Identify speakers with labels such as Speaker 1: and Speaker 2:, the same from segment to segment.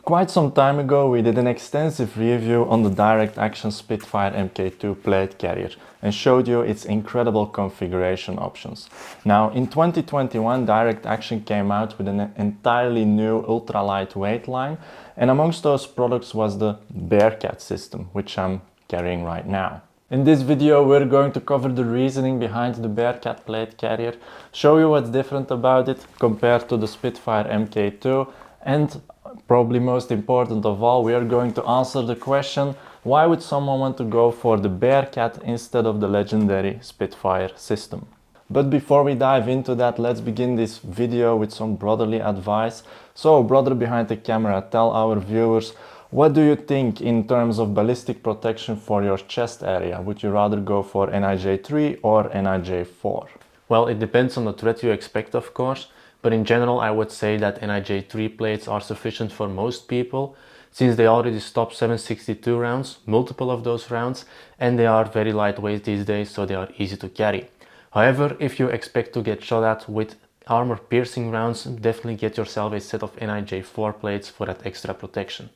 Speaker 1: Quite some time ago we did an extensive review on the Direct Action Spitfire Mk2 plate carrier and showed you its incredible configuration options. Now in 2021 Direct Action came out with an entirely new ultra-lightweight line, and amongst those products was the BEARCAT system, which I'm carrying right now. In this video we're going to cover the reasoning behind the BEARCAT plate carrier, show you what's different about it compared to the Spitfire Mk2, and probably most important of all, we are going to answer the question, why would someone want to go for the BEARCAT instead of the legendary Spitfire system? But before we dive into that, let's begin this video with some brotherly advice. So, brother behind the camera, tell our viewers, what do you think in terms of ballistic protection for your chest area? Would you rather go for NIJ3 or NIJ4?
Speaker 2: Well, it depends on the threat you expect, of course. But in general, I would say that NIJ3 plates are sufficient for most people, since they already stop 7.62 rounds, multiple of those rounds, and they are very lightweight these days, so they are easy to carry. However, if you expect to get shot at with armor-piercing rounds, definitely get yourself a set of NIJ4 plates for that extra protection.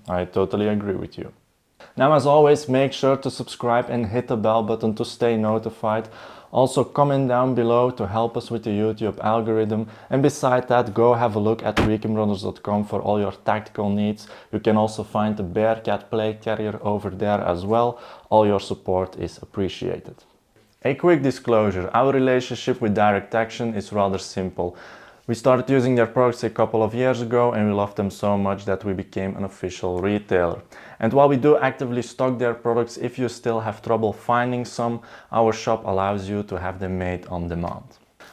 Speaker 1: I totally agree with you. Now, as always, make sure to subscribe and hit the bell button to stay notified. Also, comment down below to help us with the YouTube algorithm. And beside that, go have a look at ReconBrothers.com for all your tactical needs. You can also find the BEARCAT plate carrier over there as well. All your support is appreciated. A quick disclosure, our relationship with Direct Action is rather simple. We started using their products a couple of years ago and we loved them so much that we became an official retailer. And while we do actively stock their products, if you still have trouble finding some, our shop allows you to have them made on demand.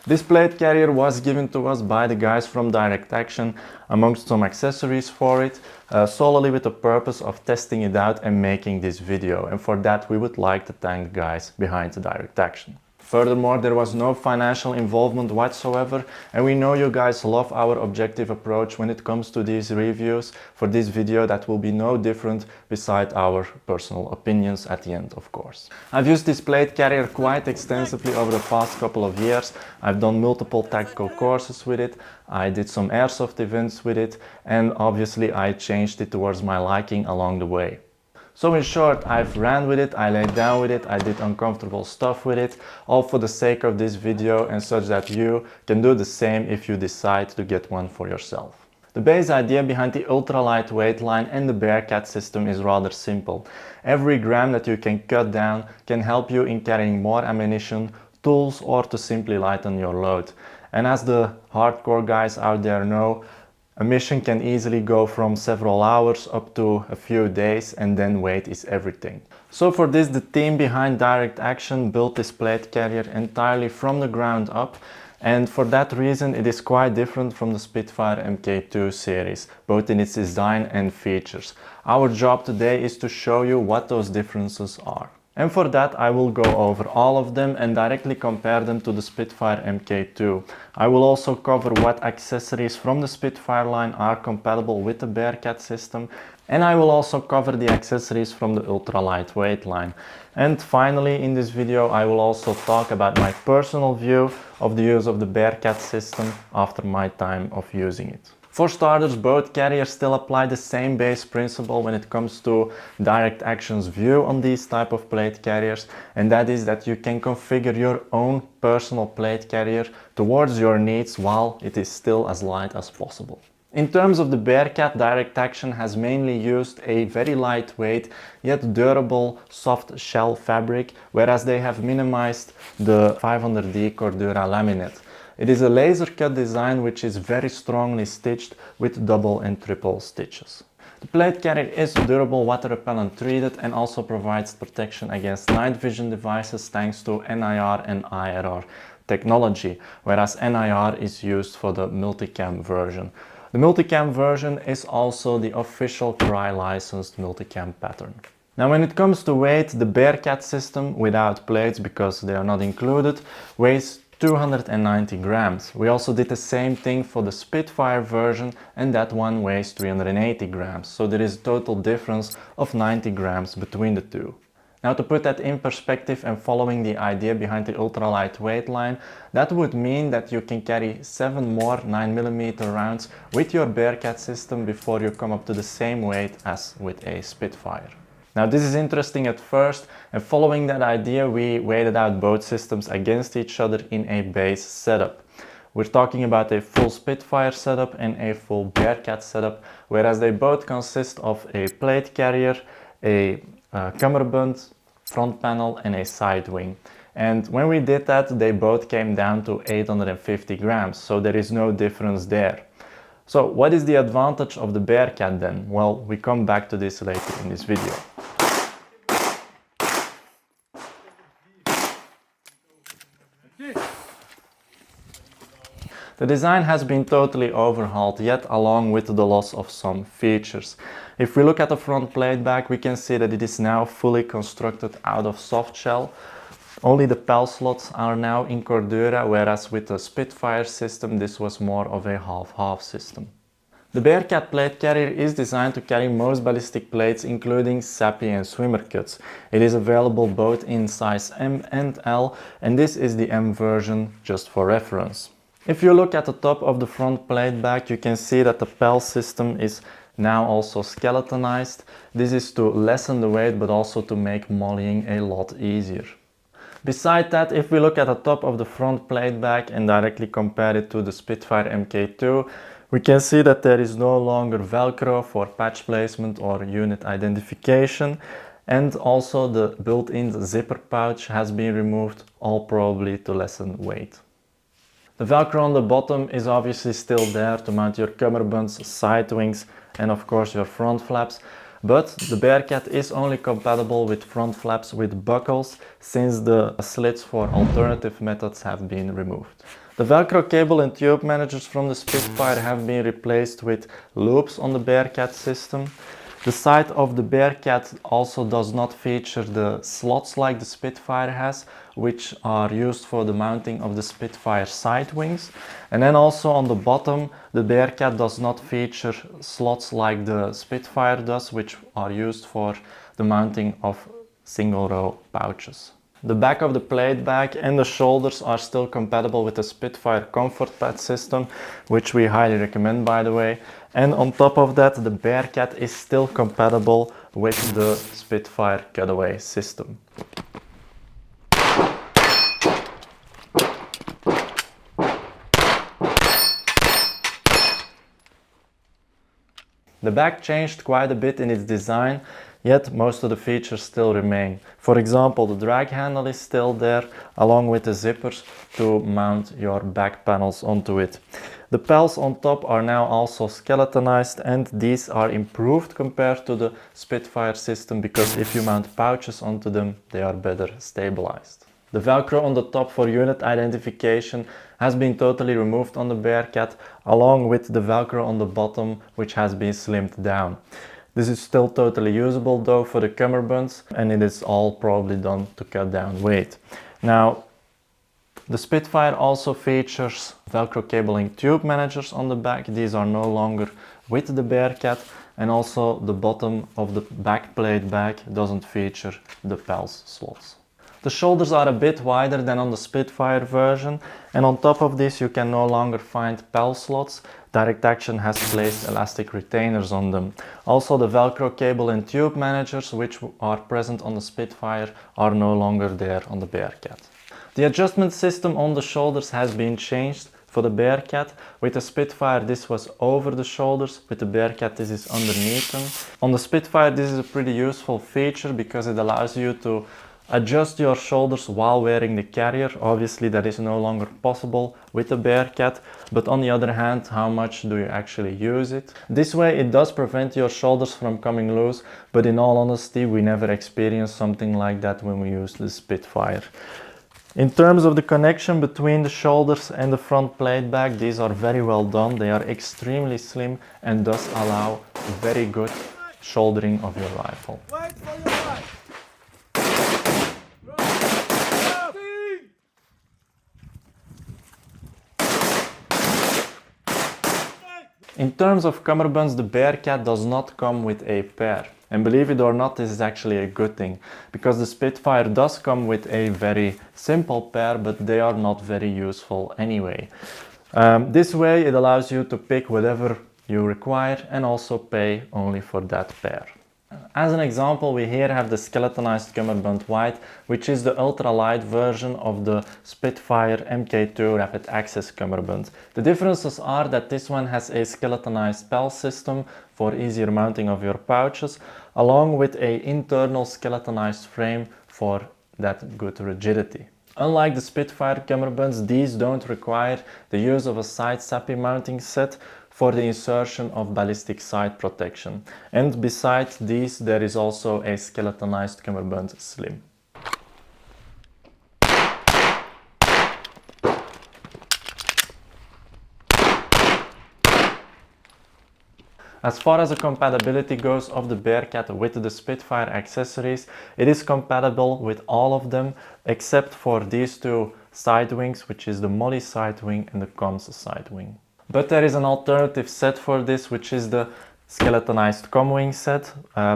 Speaker 1: This plate carrier was given to us by the guys from Direct Action, amongst some accessories for it, solely with the purpose of testing it out and making this video. And for that we would like to thank the guys behind the Direct Action. Furthermore, there was no financial involvement whatsoever, and we know you guys love our objective approach when it comes to these reviews. For this video that will be no different, beside our personal opinions at the end, of course. I've used this plate carrier quite extensively over the past couple of years. I've done multiple tactical courses with it, I did some airsoft events with it, and obviously I changed it towards my liking along the way. So in short, I've ran with it, I laid down with it, I did uncomfortable stuff with it, all for the sake of this video and such that you can do the same if you decide to get one for yourself. The base idea behind the ultra-lightweight line and the BEARCAT system is rather simple. Every gram that you can cut down can help you in carrying more ammunition, tools, or to simply lighten your load. And as the hardcore guys out there know, a mission can easily go from several hours up to a few days, and then weight is everything. So for this, the team behind Direct Action built this plate carrier entirely from the ground up, and for that reason it is quite different from the Spitfire Mk2 series, both in its design and features. Our job today is to show you what those differences are. And for that I will go over all of them and directly compare them to the Spitfire Mk2. I will also cover what accessories from the Spitfire line are compatible with the BEARCAT system, and I will also cover the accessories from the ultra-lightweight line. And finally, in this video I will also talk about my personal view of the use of the BEARCAT system after my time of using it. For starters, both carriers still apply the same base principle when it comes to Direct Action's view on these type of plate carriers, and that is that you can configure your own personal plate carrier towards your needs while it is still as light as possible. In terms of the BEARCAT, Direct Action has mainly used a very lightweight yet durable soft shell fabric, whereas they have minimized the 500D Cordura laminate. It is a laser cut design which is very strongly stitched with double and triple stitches. The plate carrier is durable, water repellent treated, and also provides protection against night vision devices thanks to NIR and IRR technology, whereas NIR is used for the multicam version. The multicam version is also the official CRY licensed multicam pattern. Now when it comes to weight, the BEARCAT system without plates, because they are not included, weighs 290 grams. We also did the same thing for the Spitfire version, and that one weighs 380 grams. So there is a total difference of 90 grams between the two. Now, to put that in perspective and following the idea behind the ultra-lightweight line, that would mean that you can carry 7 more 9mm rounds with your Bearcat system before you come up to the same weight as with a Spitfire. Now, this is interesting at first, and following that idea we weighted out both systems against each other in a base setup. We're talking about a full Spitfire setup and a full Bearcat setup, whereas they both consist of a plate carrier, a cummerbund, front panel and a side wing. And when we did that, they both came down to 850 grams, so there is no difference there. So what is the advantage of the Bearcat then? Well, we come back to this later in this video. The design has been totally overhauled, yet along with the loss of some features. If we look at the front plate back, we can see that it is now fully constructed out of soft shell. Only the PAL slots are now in Cordura, whereas with the Spitfire system this was more of a half-half system. The Bearcat plate carrier is designed to carry most ballistic plates, including SAPI and swimmer cuts. It is available both in size M and L, and this is the M version, just for reference. If you look at the top of the front plate back, you can see that the PAL system is now also skeletonized. This is to lessen the weight, but also to make mollying a lot easier. Beside that, if we look at the top of the front plate back and directly compare it to the Spitfire Mk2, we can see that there is no longer Velcro for patch placement or unit identification, and also the built-in zipper pouch has been removed, all probably to lessen weight. The Velcro on the bottom is obviously still there to mount your cummerbunds, side wings and of course your front flaps, but the Bearcat is only compatible with front flaps with buckles since the slits for alternative methods have been removed. The Velcro cable and tube managers from the Spitfire have been replaced with loops on the Bearcat system. The side of the Bearcat also does not feature the slots like the Spitfire has, which are used for the mounting of the Spitfire side wings. And then also on the bottom, the Bearcat does not feature slots like the Spitfire does, which are used for the mounting of single row pouches. The back of the plate bag and the shoulders are still compatible with the Spitfire comfort pad system, which we highly recommend, by the way. And on top of that, the Bearcat is still compatible with the Spitfire cutaway system. The bag changed quite a bit in its design, yet most of the features still remain. For example, the drag handle is still there, along with the zippers to mount your back panels onto it. The pals on top are now also skeletonized, and these are improved compared to the Spitfire system because if you mount pouches onto them, they are better stabilized. The Velcro on the top for unit identification has been totally removed on the Bearcat, along with the Velcro on the bottom, which has been slimmed down. This is still totally usable though for the cummerbunds, and it is all probably done to cut down weight. Now, the Spitfire also features Velcro cabling tube managers on the back. These are no longer with the Bearcat, and also the bottom of the back plate bag doesn't feature the PALS slots. The shoulders are a bit wider than on the Spitfire version, and on top of this you can no longer find PAL slots. Direct Action has placed elastic retainers on them. Also, the Velcro cable and tube managers, which are present on the Spitfire, are no longer there on the Bearcat. The adjustment system on the shoulders has been changed. For the Bearcat, with the Spitfire this was over the shoulders, with the Bearcat this is underneath them. On the Spitfire this is a pretty useful feature because it allows you to adjust your shoulders while wearing the carrier. Obviously that is no longer possible with the Bearcat, but on the other hand, how much do you actually use it? This way it does prevent your shoulders from coming loose, but in all honesty we never experienced something like that when we used the Spitfire. In terms of the connection between the shoulders and the front plate bag, these are very well done. They are extremely slim and thus allow very good shouldering of your rifle.
Speaker 3: Wait for your right.
Speaker 1: In terms of cummerbunds, the Bearcat does not come with a pair. And believe it or not, this is actually a good thing, because the Spitfire does come with a very simple pair, but they are not very useful anyway. This way it allows you to pick whatever you require and also pay only for that pair. As an example, we here have the skeletonized cummerbund white, which is the ultralight version of the Spitfire Mk2 rapid access cummerbund. The differences are that this one has a skeletonized PAL system for easier mounting of your pouches, along with an internal skeletonized frame for that good rigidity. Unlike the Spitfire cummerbunds, these don't require the use of a side SAPI mounting set for the insertion of ballistic side protection. And besides these, there is also a skeletonized cummerbund slim. As far as the compatibility goes of the Bearcat with the Spitfire accessories, it is compatible with all of them except for these two side wings, which is the Molly side wing and the Comms side wing. But there is an alternative set for this, which is the skeletonized comwing set.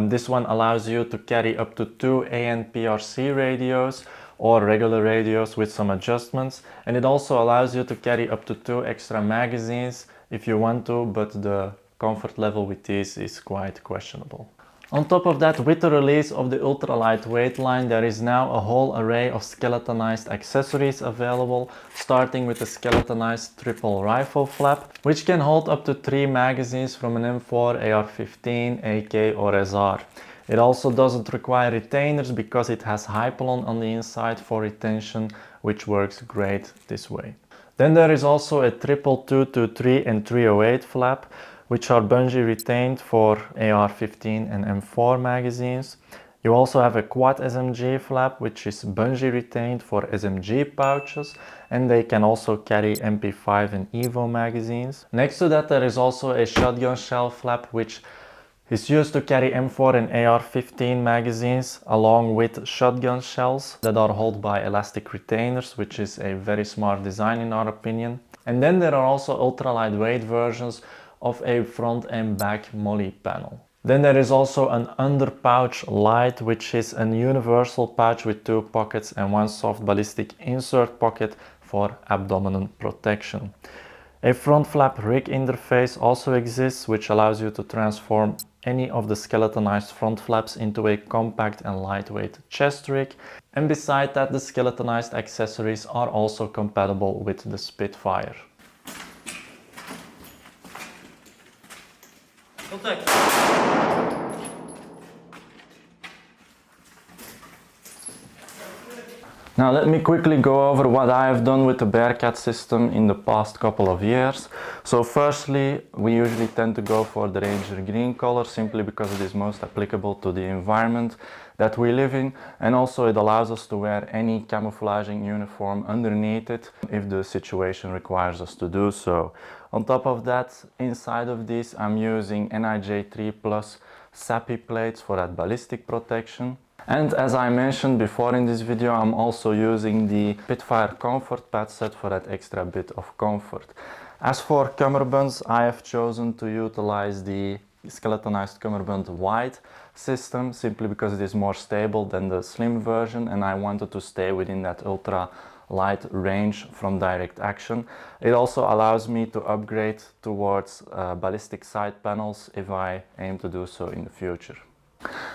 Speaker 1: This one allows you to carry up to 2 ANPRC radios or regular radios with some adjustments, and it also allows you to carry up to 2 extra magazines if you want to, but the comfort level with these is quite questionable. On top of that, with the release of the ultra-lightweight line, there is now a whole array of skeletonized accessories available, starting with the skeletonized triple rifle flap, which can hold up to 3 magazines from an M4, AR-15, AK or SR. It also doesn't require retainers because it has Hypalon on the inside for retention, which works great this way. Then there is also a triple 223 and 308 flap, which are bungee retained for AR-15 and M4 magazines. You also have a quad SMG flap, which is bungee retained for SMG pouches, and they can also carry MP5 and EVO magazines. Next to that, there is also a shotgun shell flap, which is used to carry M4 and AR-15 magazines, along with shotgun shells that are held by elastic retainers, which is a very smart design in our opinion. And then there are also ultra-lightweight versions of a front and back Molly panel. Then there is also an under pouch light, which is a universal pouch with 2 pockets and 1 soft ballistic insert pocket for abdominal protection. A front flap rig interface also exists, which allows you to transform any of the skeletonized front flaps into a compact and lightweight chest rig. And beside that, the skeletonized accessories are also compatible with the Spitfire. Now let me quickly go over what I have done with the Bearcat system in the past couple of years. So firstly, we usually tend to go for the Ranger green color simply because it is most applicable to the environment that we live in, and also it allows us to wear any camouflaging uniform underneath it if the situation requires us to do so. On top of that, inside of this I'm using NIJ3 Plus SAPI plates for that ballistic protection. And as I mentioned before in this video, I'm also using the Spitfire comfort pad set for that extra bit of comfort. As for cummerbunds, I have chosen to utilize the skeletonized cummerbund white system simply because it is more stable than the slim version, and I wanted to stay within that ultra light range from Direct Action. It also allows me to upgrade towards ballistic side panels if I aim to do so in the future.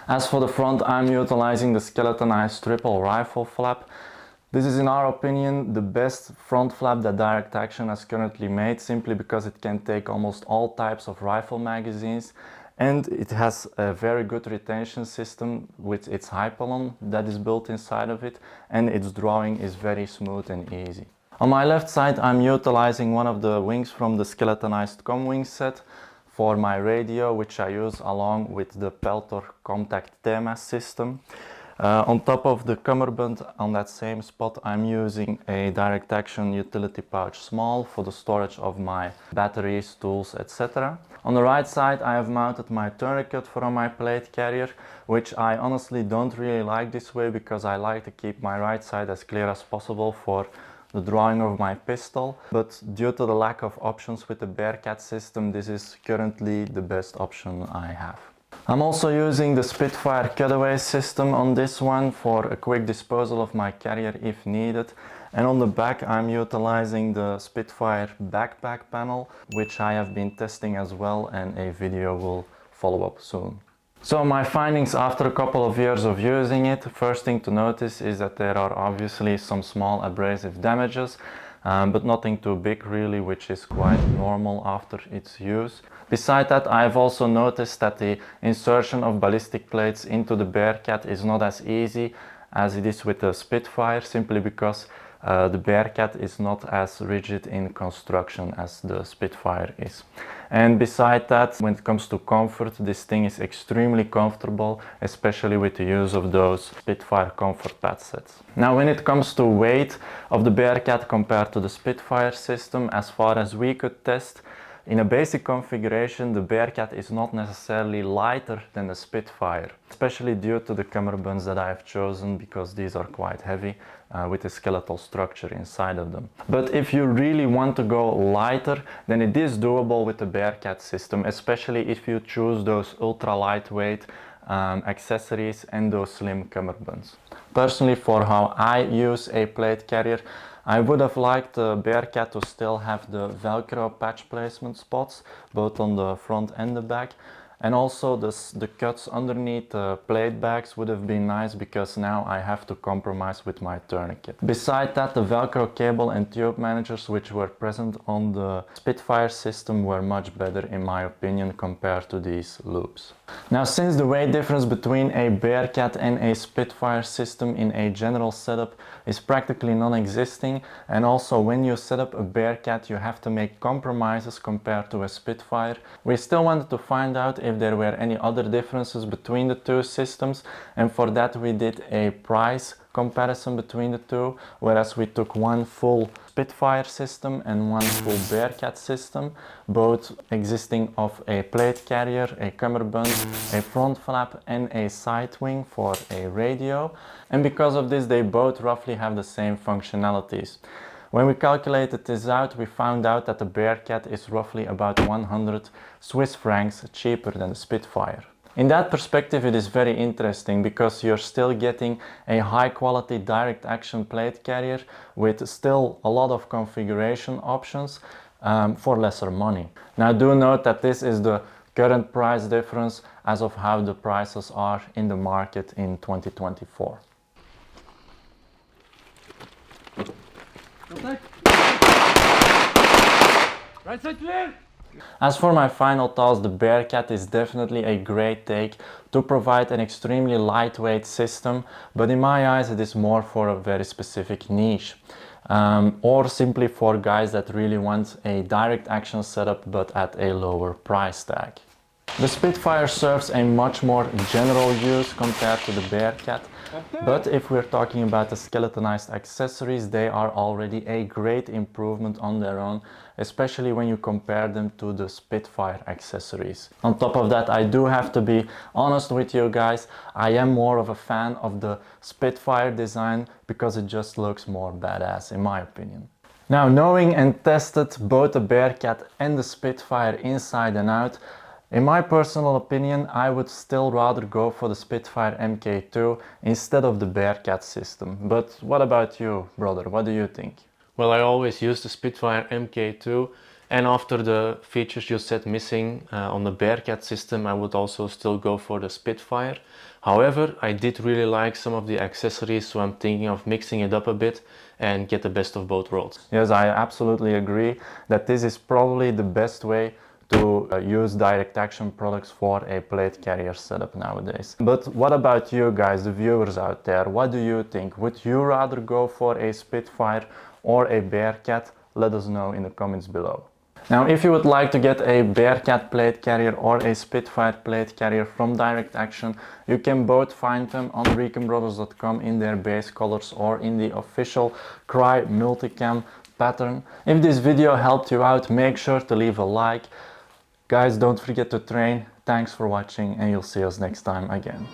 Speaker 1: As for the front, I'm utilizing the skeletonized triple rifle flap. This is, in our opinion, the best front flap that Direct Action has currently made, simply because it can take almost all types of rifle magazines, and it has a very good retention system with its Hypalon that is built inside of it, and its drawing is very smooth and easy. On my left side, I'm utilizing one of the wings from the skeletonized comwing set for my radio, which I use along with the Peltor Contact TMAS system. On top of the cummerbund, on that same spot, I'm using a Direct Action utility pouch small for the storage of my batteries, tools, etc. On the right side, I have mounted my tourniquet from my plate carrier, which I honestly don't really like this way because I like to keep my right side as clear as possible for the drawing of my pistol, but due to the lack of options with the Bearcat system, this is currently the best option I have. I'm also using the Spitfire cutaway system on this one for a quick disposal of my carrier if needed. And on the back I'm utilizing the Spitfire backpack panel, which I have been testing as well, and a video will follow up soon. So my findings after a couple of years of using it, first thing to notice is that there are obviously some small abrasive damages, but nothing too big really, which is quite normal after its use. Beside that, I've also noticed that the insertion of ballistic plates into the Bearcat is not as easy as it is with the Spitfire, simply because the Bearcat is not as rigid in construction as the Spitfire is. And beside that, when it comes to comfort, this thing is extremely comfortable, especially with the use of those Spitfire comfort pad sets. Now, when it comes to weight of the Bearcat compared to the Spitfire system, as far as we could test, in a basic configuration, the Bearcat is not necessarily lighter than the Spitfire, especially due to the cummerbunds that I have chosen, because these are quite heavy with a skeletal structure inside of them. But if you really want to go lighter, then it is doable with the Bearcat system, especially if you choose those ultra lightweight accessories and those slim cummerbunds. Personally, for how I use a plate carrier, I would have liked the Bearcat to still have the Velcro patch placement spots, both on the front and the back. And also the cuts underneath the plate bags would have been nice, because now I have to compromise with my tourniquet. Beside that, the Velcro cable and tube managers which were present on the Spitfire system were much better in my opinion compared to these loops. Now, since the weight difference between a Bearcat and a Spitfire system in a general setup is practically non-existing, and also when you set up a Bearcat you have to make compromises compared to a Spitfire, we still wanted to find out if there were any other differences between the two systems, and for that we did a price comparison between the two, whereas we took one full Spitfire system and one full Bearcat system, both existing of a plate carrier, a cummerbund, a front flap and a side wing for a radio, and because of this they both roughly have the same functionalities. When we calculated this out, we found out that the Bearcat is roughly about 100 Swiss francs cheaper than the Spitfire. In that perspective, it is very interesting, because you're still getting a high quality direct action plate carrier with still a lot of configuration options for lesser money. Now, do note that this is the current price difference as of how the prices are in the market in 2024.
Speaker 3: Right side clear!
Speaker 1: As for my final thoughts, the Bearcat is definitely a great take to provide an extremely lightweight system, but in my eyes it is more for a very specific niche. Or simply for guys that really want a direct action setup but at a lower price tag. The Spitfire serves a much more general use compared to the Bearcat, but if we're talking about the skeletonized accessories, they are already a great improvement on their own, especially when you compare them to the Spitfire accessories. On top of that, I do have to be honest with you guys, I am more of a fan of the Spitfire design because it just looks more badass in my opinion. Now, knowing and tested both the Bearcat and the Spitfire inside and out, in my personal opinion, I would still rather go for the Spitfire MK2 instead of the Bearcat system. But what about you, brother? What do you think?
Speaker 2: Well, I always use the Spitfire MK2, and after the features you said missing on the Bearcat system, I would also still go for the Spitfire. However, I did really like some of the accessories, so I'm thinking of mixing it up a bit and get the best of both worlds.
Speaker 1: Yes, I absolutely agree that this is probably the best way to use direct action products for a plate carrier setup nowadays. But what about you guys, the viewers out there? What do you think? Would you rather go for a Spitfire or a Bearcat? Let us know in the comments below. Now, if you would like to get a Bearcat plate carrier or a Spitfire plate carrier from Direct Action, you can both find them on ReconBrothers.com in their base colors or in the official Cry multicam pattern. If this video helped you out, make sure to leave a like. Guys, don't forget to train. Thanks for watching and you'll see us next time again.